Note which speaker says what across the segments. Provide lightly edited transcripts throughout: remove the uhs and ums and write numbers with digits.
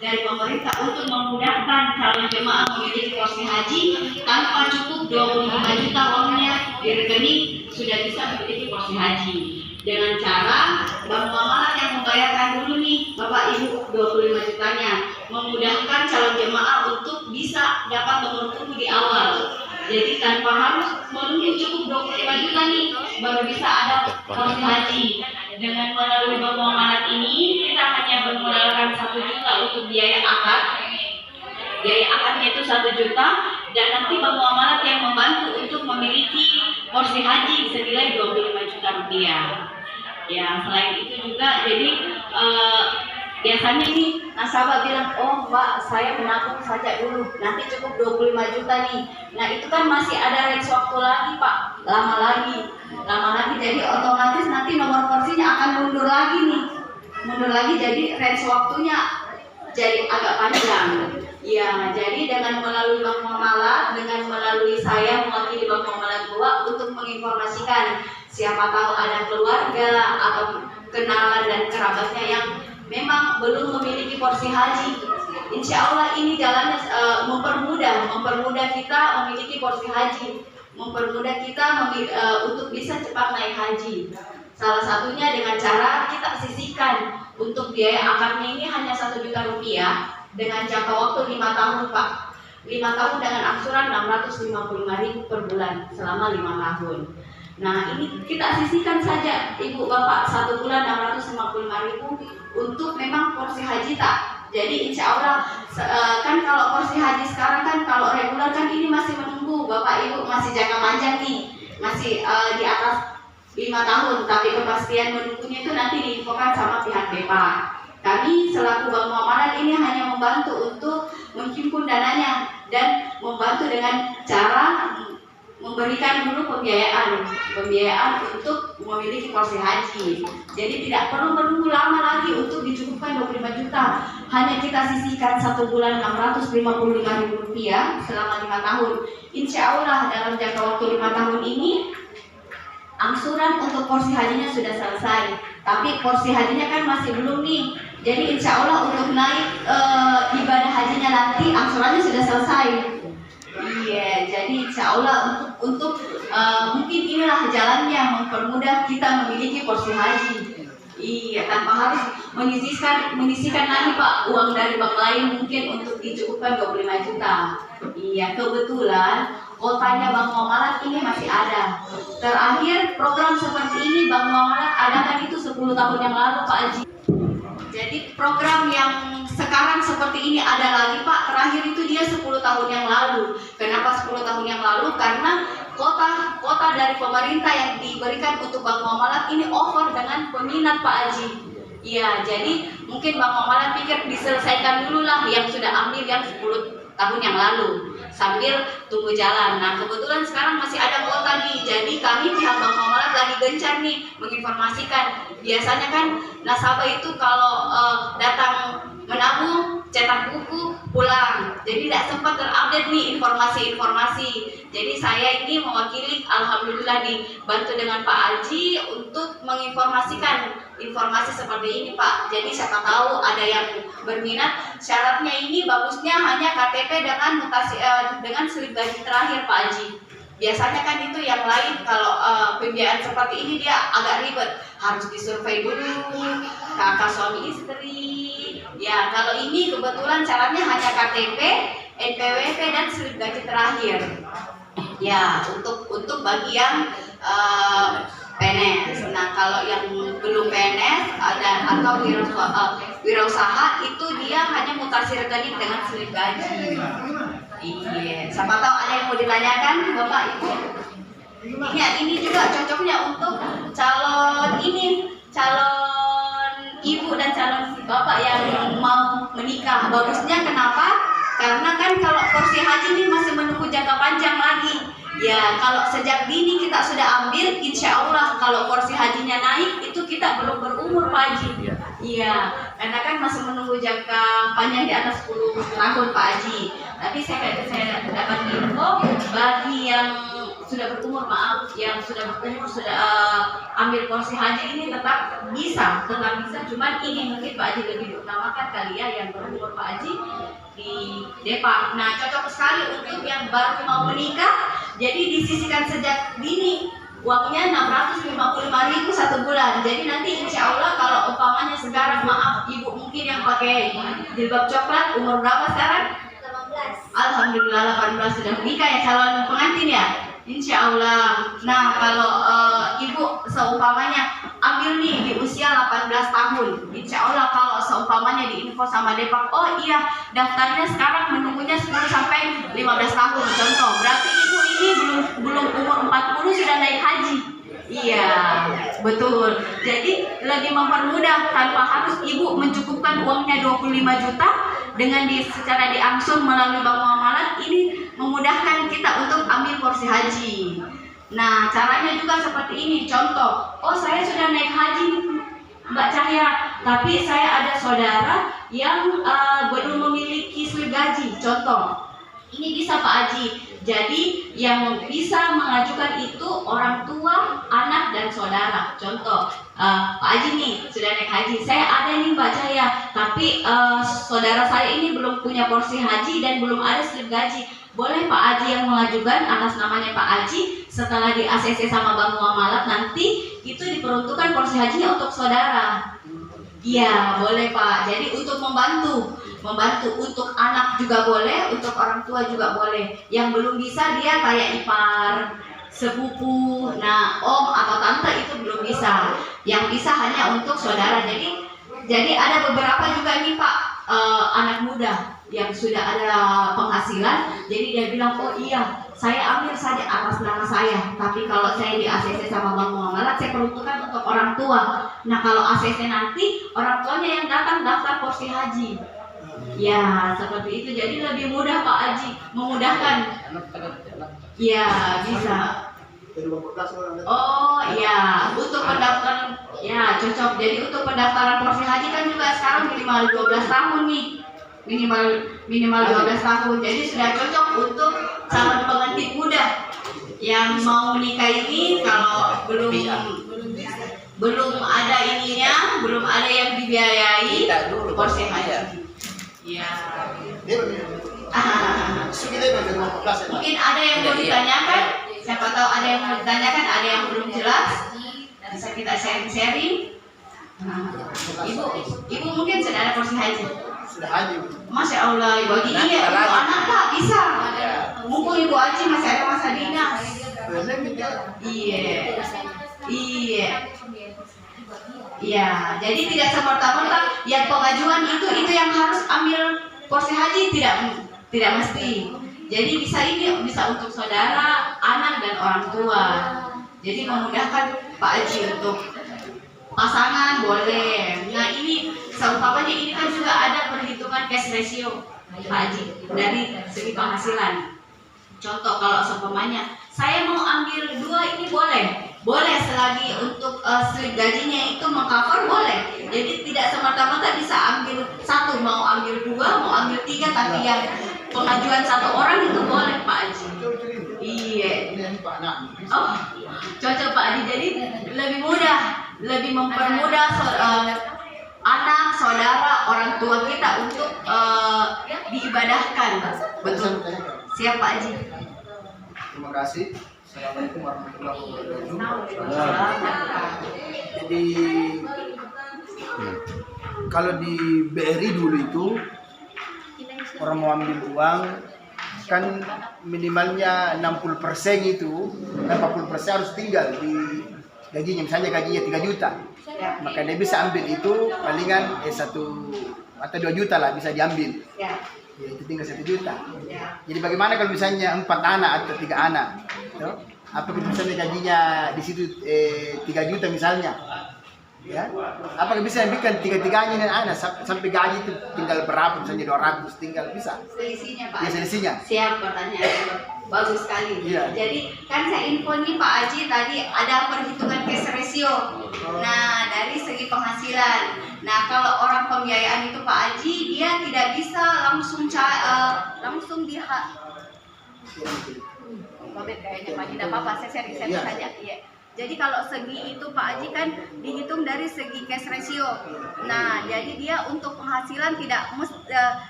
Speaker 1: dari pemerintah untuk memudahkan calon jemaah memiliki porsi haji tanpa cukup 25 juta uangnya di rekening sudah bisa memiliki porsi haji. Dengan cara bank muamalah yang membayarkan dulu nih Bapak Ibu 25 jutanya, memudahkan calon jemaah untuk bisa dapat nomor tunggu di awal. Jadi tanpa harus menunggu cukup 25 juta nih baru bisa ada porsi haji. Dengan melalui bank muamalah ini kita hanya bermodalkan 1 juta untuk biaya akad. Biaya akadnya itu 1 juta dan nanti bank muamalah yang membantu untuk memiliki porsi haji senilai 25 juta rupiah. Ya, selain itu juga jadi biasanya nih nasabah bilang, oh Mbak saya menabung saja dulu, nanti cukup 25 juta nih. Nah itu kan masih ada range waktu lagi Pak, lama lagi jadi otomatis nanti nomor porsinya akan mundur lagi jadi range waktunya jadi agak panjang. Ya, jadi dengan melalui bank muamalah, dengan melalui saya mewakili bank muamalah Goa untuk menginformasikan siapa tahu ada keluarga atau kenalan dan kerabatnya yang memang belum memiliki porsi haji. Insya Allah ini jalannya mempermudah kita memiliki porsi haji, mempermudah kita untuk bisa cepat naik haji. Salah satunya dengan cara kita sisihkan untuk biaya akadnya ini hanya 1 juta rupiah dengan jangka waktu 5 tahun Pak. 5 tahun dengan angsuran 655.000 per bulan selama 5 tahun. Nah ini kita sisihkan saja Ibu Bapak 1 bulan 655.000 untuk memang porsi haji tak. Jadi insya Allah kan kalau porsi haji sekarang kan kalau reguler kan ini masih menunggu Bapak Ibu, masih jangka panjang nih, masih di atas 5 tahun, tapi kepastian menunggunya itu nanti diinfokan sama pihak BEPA. Kami selaku bank muamalah ini hanya membantu untuk menghimpun dananya dan membantu dengan cara memberikan dulu pembiayaan untuk memiliki porsi haji. Jadi tidak perlu menunggu lama lagi untuk dicukupkan 25 juta. Hanya kita sisihkan 1 bulan 655.000 rupiah selama 5 tahun. Insya Allah dalam jangka waktu 5 tahun ini angsuran untuk porsi hajinya sudah selesai. Tapi porsi hajinya kan masih belum nih. Jadi insya Allah untuk naik ibadah hajinya nanti angsurannya sudah selesai. Iya, jadi insya Allah untuk mungkin inilah jalannya mempermudah kita memiliki porsi haji. Iya, tanpa harus menyisihkan lagi Pak uang dari bank lain mungkin untuk dicukupkan 25 juta. Iya, kebetulan kotanya Bank Muamalat ini masih ada. Terakhir program seperti ini Bank Muamalat adakan itu 10 tahun yang lalu Pak Haji. Jadi program yang sekarang seperti ini ada lagi Pak, terakhir itu dia 10 tahun yang lalu. Kenapa 10 tahun yang lalu? Karena kota dari pemerintah yang diberikan untuk Bank Muamalat ini over dengan peminat Pak Haji. Iya, jadi mungkin Bank Muamalat pikir diselesaikan dulu lah yang sudah ambil yang 10 tahun yang lalu sambil tunggu jalan. Nah kebetulan sekarang masih ada kuota nih, jadi kami pihak Bank Muamalat lagi gencar nih menginformasikan. Biasanya kan nasabah itu kalau datang menabung cetak buku pulang, jadi tidak sempat terupdate nih informasi-informasi. Jadi saya ini mewakili, alhamdulillah dibantu dengan Pak Haji untuk menginformasikan informasi seperti ini Pak. Jadi siapa tahu ada yang berminat. Syaratnya ini bagusnya hanya KTP dengan mutasi dengan slip gaji terakhir Pak Haji. Biasanya kan itu yang lain kalau pembiayaan seperti ini dia agak ribet, harus disurvei dulu kakak suami istri. Ya kalau ini kebetulan syaratnya hanya KTP, NPWP dan slip gaji terakhir. Ya untuk bagi yang PNS. Nah kalau yang belum PNS atau wirausaha itu dia hanya mutasi rekening dengan slip gaji. Iya, siapa tahu ada yang mau ditanyakan Bapak Ibu. Ini juga cocoknya untuk calon ibu dan calon bapak yang mau menikah. Bagusnya kenapa? Karena kan kalau porsi haji ini masih menunggu jangka panjang lagi. Ya kalau sejak dini kita sudah ambil, insya Allah kalau porsi hajinya naik itu kita belum berumur Pak Haji. Iya, karena kan masih menunggu jangka panjang di atas 10 tahun Pak Haji. Tapi saya dapat info bagi yang sudah berumur, maaf, yang sudah berumur sudah ambil porsi haji ini tetap bisa, cuman ini mungkin Pak Haji lebih diutamakan kali ya yang berumur Pak Haji di Depok. Nah, cocok sekali untuk yang baru mau menikah, jadi disisihkan sejak dini. Uangnya 655.000 satu bulan. Jadi nanti insya Allah kalau umpamanya sekarang, maaf ibu mungkin yang pakai jilbab coklat, umur berapa sekarang? 18. Alhamdulillah 18 sudah menikah ya calon pengantin ya. Insya Allah. Nah kalau ibu seumpamanya ambil nih di usia 18 tahun, insya Allah kalau seumpamanya di info sama Depok, oh iya daftarnya sekarang menunggunya 10 sampai 15 tahun contoh, berarti ibu ini belum umur 40 sudah naik haji. Iya betul, jadi lebih mempermudah tanpa harus ibu mencukupkan uangnya 25 juta dengan secara diangsur melalui bank muamalat. Ini memudahkan kita untuk ambil porsi haji. Nah caranya juga seperti ini, contoh, oh saya sudah naik haji Mbak Cahya, tapi saya ada saudara yang belum memiliki slip gaji, contoh. Ini bisa Pak Haji. Jadi yang bisa mengajukan itu orang tua, anak, dan saudara. Contoh, Pak Haji nih sudah naik haji. Saya ada nih Mbak Cahya, tapi saudara saya ini belum punya porsi haji dan belum ada slip gaji. Boleh Pak Haji yang mengajukan atas namanya Pak Haji. Setelah di ACC sama Bank Muamalat nanti itu diperuntukkan porsi hajinya untuk saudara. Iya boleh Pak. Jadi untuk membantu untuk anak juga boleh, untuk orang tua juga boleh. Yang belum bisa dia kayak ipar, sepupu, nah om atau tante itu belum bisa. Yang bisa hanya untuk saudara. Jadi ada beberapa juga nih Pak anak muda yang sudah ada penghasilan. Jadi dia bilang, oh iya saya ambil saja atas nama saya, tapi kalau saya di ACC sama Bank Muamalat saya peruntukkan untuk orang tua. Nah kalau ACC nanti orang tuanya yang datang daftar porsi haji. Ya seperti itu, jadi lebih mudah Pak Haji, memudahkan. Ya bisa. Oh iya, untuk pendaftaran ya cocok. Jadi untuk pendaftaran porsi haji kan juga sekarang minimal 12 tahun nih. Minimal 12 tahun. Jadi sudah cocok untuk calon pengantin muda yang mau menikah ini. Kalau belum ada ininya, belum ada yang dibiayai porsi haji. Ya. Mungkin ada yang mau ditanyakan. Siapa tahu ada yang mau ditanyakan, ada yang belum jelas. Bisa kita sharing. Ibu mungkin sudah ada porsi haji.
Speaker 2: Sudah haji.
Speaker 1: Masya Allah, bagi ibu anak tak bisa. Mumpung ibu haji masih ada masa dinas. Iya, jadi tidak serta-merta yang pengajuan itu yang harus ambil porsi haji, tidak mesti. Jadi bisa untuk saudara, anak, dan orang tua. Jadi memudahkan Pak Haji untuk pasangan boleh. Nah ini seumpamanya ini kan juga ada perhitungan cash ratio Pak Haji dari segi penghasilan. Contoh kalau seumpamanya saya mau ambil 2 ini boleh selagi untuk slip gajinya itu mengcover boleh. Jadi tidak semata-mata bisa ambil 1, mau ambil 2, mau ambil 3, tapi yang pengajuan 1 orang itu boleh Pak Haji. Iya. Oh, cocok Pak Haji. Jadi lebih mudah, lebih mempermudah anak, saudara, orang tua kita untuk diibadahkan. Betul. Siap Pak Haji.
Speaker 2: Terima kasih. Assalamualaikum warahmatullahi wabarakatuh. Jadi kalau di BRI dulu itu orang mau ambil uang kan minimalnya 60% itu, 80% harus tinggal di gajinya. Misalnya gajinya 3 juta, maka dia bisa ambil itu palingan 1 atau 2 juta lah bisa diambil. Ya itu tinggal 1 juta. Jadi bagaimana kalau misalnya 4 anak atau 3 anak? Apa misalnya gajinya di situ 3 juta misalnya? Ya, apakah bisa ambilkan 3-3-nya dan anak sampai gaji itu tinggal berapa, misalnya 200 tinggal bisa?
Speaker 1: Selisihnya Pak.
Speaker 2: Ya selisihnya.
Speaker 1: Siap pertanyaan, bagus sekali.
Speaker 2: Ya.
Speaker 1: Jadi kan saya info nih Pak Haji tadi ada perhitungan cash ratio. Nah dari segi penghasilan. Nah kalau orang pembiayaan itu Pak Haji dia tidak bisa langsung lowbat kayaknya Pak Haji. Tidak apa-apa, saya sharing
Speaker 2: Iya.
Speaker 1: saja. Iya. Jadi kalau segi itu Pak Haji kan dihitung dari segi cash ratio. Nah, jadi dia untuk penghasilan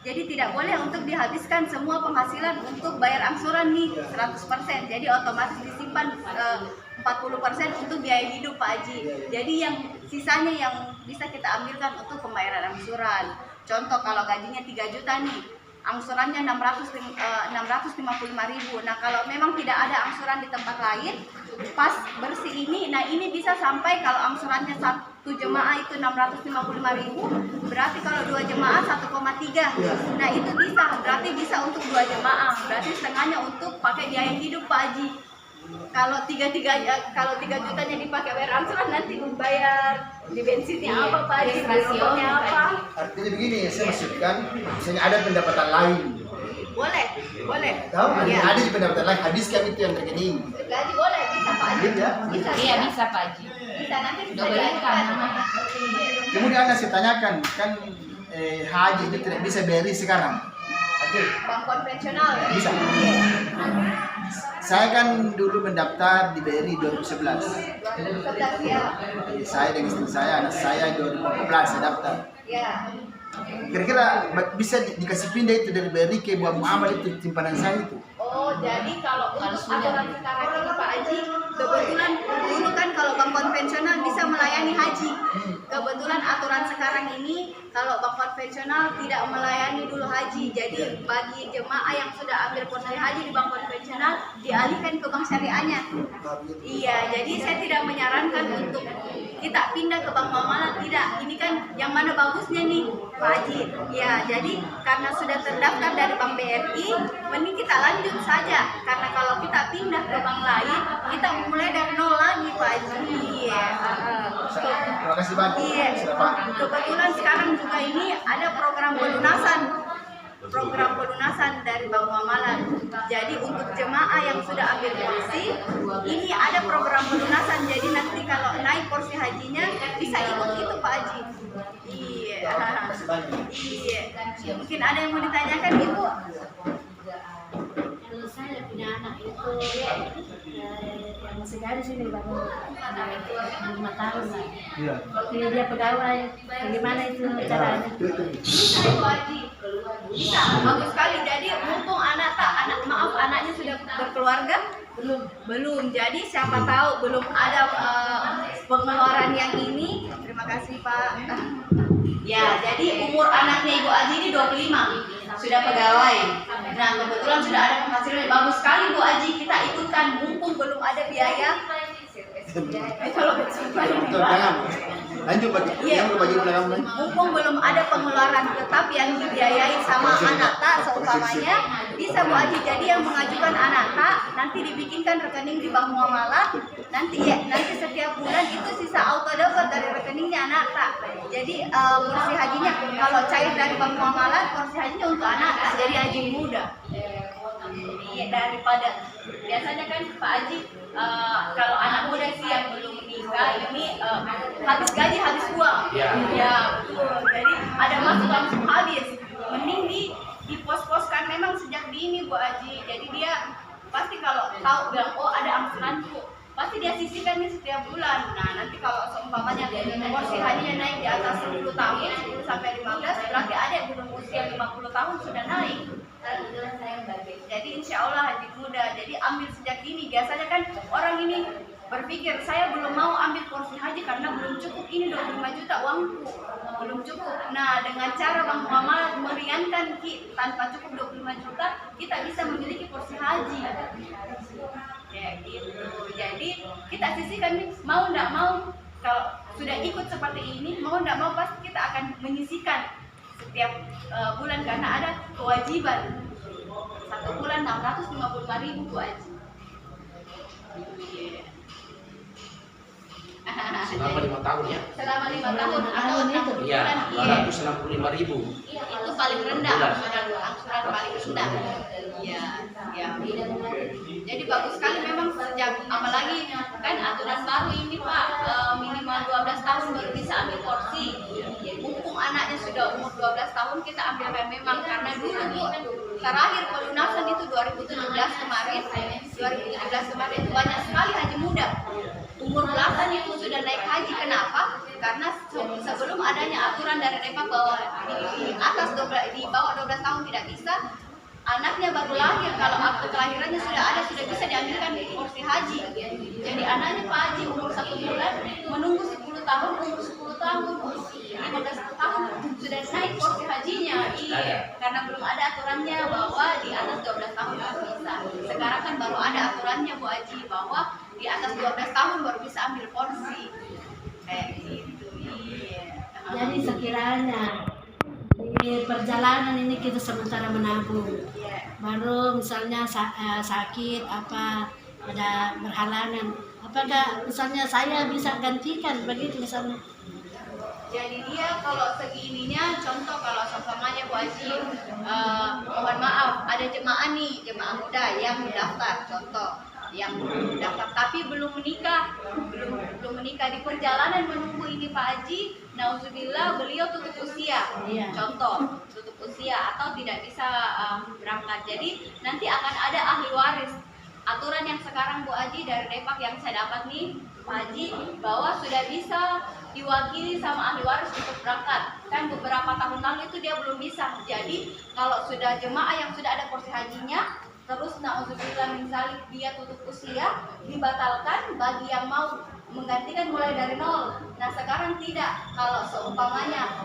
Speaker 1: jadi tidak boleh untuk dihabiskan semua penghasilan untuk bayar angsuran nih 100%. Jadi otomatis disimpan 40% untuk biaya hidup Pak Haji. Jadi yang sisanya yang bisa kita ambilkan untuk pembayaran angsuran. Contoh kalau gajinya 3 juta nih, angsurannya 655.000. Nah, kalau memang tidak ada angsuran di tempat lain, pas bersih ini, nah ini bisa sampai kalau angsurannya satu jemaah itu 655.000, berarti kalau 2 jemaah 1,3. Nah, itu bisa, berarti bisa untuk 2 jemaah. Berarti setengahnya untuk pakai biaya hidup Pak Haji. Kalau 3 jutanya dipakai bayar angsuran, nanti bayar di bensinnya apa Pak Haji, rasionya apa?
Speaker 2: Artinya begini, saya maksudkan, misalnya ada pendapatan lain.
Speaker 1: Boleh.
Speaker 2: Tahu?
Speaker 1: Iya.
Speaker 2: Ada di pendapatan lain, habiskan itu yang rekening.
Speaker 1: Gaji boleh, bisa Pak Haji.
Speaker 2: Gitu ya?
Speaker 3: Iya bisa Pak Haji.
Speaker 1: Bisa, nanti bisa
Speaker 3: Double
Speaker 1: diajukan.
Speaker 2: Kemudian Anda saya tanyakan, kan haji itu tidak bisa BRI sekarang.
Speaker 1: Bank konvensional ya?
Speaker 2: Bisa. Saya kan dulu mendaftar di BRI 2011.
Speaker 1: 2011 ya.
Speaker 2: Saya dan istri saya, anak saya 2014 saya daftar.
Speaker 1: Ya.
Speaker 2: Kira-kira bisa dikasih pindah itu dari BRI ke Bank Muhammad itu simpanan saya itu.
Speaker 1: Oh, jadi kalau untuk aturan sekarang ini Pak Haji, kebetulan dulu kan kalau bank konvensional bisa melayani haji. Kebetulan aturan sekarang ini kalau bank konvensional tidak melayani dulu haji. Jadi bagi jemaah yang sudah ambil porsi haji di bank konvensional dialihkan ke bank syariahnya. Iya, jadi saya tidak menyarankan untuk kita pindah ke bank muamalah, tidak. Ini kan yang mana bagusnya nih Pak Haji. Ya, jadi karena sudah terdaftar dari Bank BRI, mending kita lanjut saja. Karena kalau kita pindah ke bank lain, kita mulai dari nol lagi Pak Haji. Iya.
Speaker 2: Terima kasih Pak.
Speaker 1: Iya.
Speaker 2: Sudah Pak.
Speaker 1: Kebetulan sekarang juga ini ada program pelunasan dari Bank Muamalah. Jadi untuk jemaah yang sudah ambil porsi, ini ada program pelunasan. Jadi nanti kalau naik porsi hajinya bisa ikut itu Pak Haji. Iya. Iya. Mungkin ada yang mau ditanyakan Ibu?
Speaker 4: Kalau saya punya anak itu yang masih gadis ini baru 5 tahun lah.
Speaker 2: Iya.
Speaker 4: Jadi dia pegawai, bagaimana itu caranya?
Speaker 1: Bisa Ibu Haji. Bisa, bagus sekali. Jadi mumpung anaknya sudah berkeluarga? Belum. Jadi siapa tahu belum ada pengeluaran yang ini. Terima kasih Pak. Ya, jadi umur anaknya Ibu Haji ini 25. Sudah pegawai. Nah, kebetulan sudah ada penghasilan yang bagus sekali Bu Haji, kita ikutkan mumpung belum ada biaya. Kalau
Speaker 2: Jangan. Lanjut bagi
Speaker 1: Iya.
Speaker 2: yang bagi belakang.
Speaker 1: Mumpung belum ada pengeluaran tetap yang dibiayai sama anak tak seumpamanya, bisa Bu Haji. Jadi yang mengajukan anak tak nanti dibikinkan rekening di Bank Muamalah. Nanti setiap bulan itu sisa auto dapat dari rekeningnya anak tak. Jadi porsi hajinya kalau cair dari Bank Muamalah, porsi hajinya untuk anak tak, jadi haji muda. Iya, daripada biasanya kan Pak Haji kalau anak muda sih yang belum nikah ini habis gaji habis uang. Ya betul. Jadi ada masuk langsung habis. Mending dipos-poskan memang sejak dini Bu Haji. Jadi dia pasti kalau tahu bilang oh ada angsuranku, pasti dia sisihkan nih setiap bulan. Nah nanti kalau seumpamanya porsi hajinya naik di atas 10 tahun, 10 sampai 15, berarti ada yang belum usia 50 tahun sudah naik. Jadi insya Allah haji muda. Jadi ambil sejak dini. Biasanya kan orang ini berpikir saya belum mau ambil porsi haji karena belum cukup, ini 25 juta uangku belum cukup. Nah dengan cara Bank Muamalah meringankan tanpa cukup 25 juta kita bisa memiliki porsi haji. Ya gitu. Jadi kita sisihkan nih, mau nggak mau kalau sudah ikut seperti ini, mau nggak mau pasti kita akan menyisihkan setiap bulan karena ada kewajiban. Satu bulan 655.000 Bu Haji.
Speaker 5: Selama 5 tahun ya?
Speaker 1: Selama 5 tahun atau 60
Speaker 5: Iya,
Speaker 1: bulan.
Speaker 5: 265.000.
Speaker 1: Iya, itu paling rendah angsuran paling rendah. Iya, iya. Jadi bagus sekali memang sejak apalagi kan aturan baru ini Pak, minimal 12 tahun baru bisa ambil porsi. Mumpung anaknya sudah sudah umur 12 tahun kita ambilkan memang karena dulu Bu terakhir pelunasan itu 2017 kemarin banyak sekali haji muda umur belasan itu sudah naik haji. Kenapa? Karena sebelum adanya aturan dari Depak bahwa di bawah 12 tahun tidak bisa, anaknya baru lahir, kalau akte kelahirannya sudah bisa diambilkan porsi haji. Jadi anaknya Pak Haji umur 1 bulan menunggu 10 tahun, umur 10 tahun, 15 tahun sudah naik porsi hajinya. Iya, karena belum ada aturannya bahwa di atas 12 tahun baru bisa. Sekarang kan baru ada aturannya Bu Haji bahwa di atas 12 tahun baru bisa ambil porsi. Kayak gitu. Iya.
Speaker 4: Jadi sekiranya di perjalanan ini kita sementara menabung, baru misalnya sakit apa ada berhalangan, apakah misalnya saya bisa gantikan begitu misalnya?
Speaker 1: Jadi dia kalau segininya, contoh kalau seumpamanya Bu Haji, mohon maaf, ada jemaah muda yang mendaftar, contoh yang mendaftar tapi belum menikah di perjalanan menunggu ini Pak Haji, nauzubillah beliau tutup usia, contoh tutup usia atau tidak bisa berangkat. Jadi nanti akan ada ahli waris. Aturan yang sekarang Bu Haji dari Depak yang saya dapat nih Pak Haji, bahwa sudah bisa diwakili sama ahli waris untuk berangkat. Kan beberapa tahun lalu itu dia belum bisa. Jadi kalau sudah jemaah yang sudah ada porsi hajinya, terus na'udzubillah misalnya dia tutup usia, dibatalkan bagi yang mau menggantikan mulai dari nol. Nah sekarang tidak, kalau seumpamanya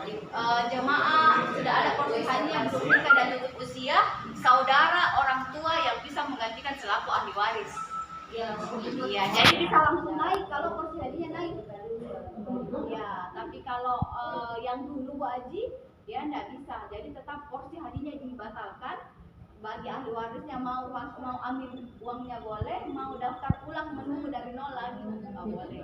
Speaker 1: jemaah sudah ada porsi haji yang belum nikah dan tutup usia, saudara orang tua yang bisa menggantikan selaku ahli waris. Iya, jadi bisa langsung naik kalau porsi hajinya naik. Ya, tapi kalau yang dulu Bu Haji, dia tidak bisa. Jadi tetap porsi hajinya dibatalkan. Bagi ahli warisnya mau ambil uangnya boleh, mau daftar ulang menunggu dari nol lagi nggak boleh.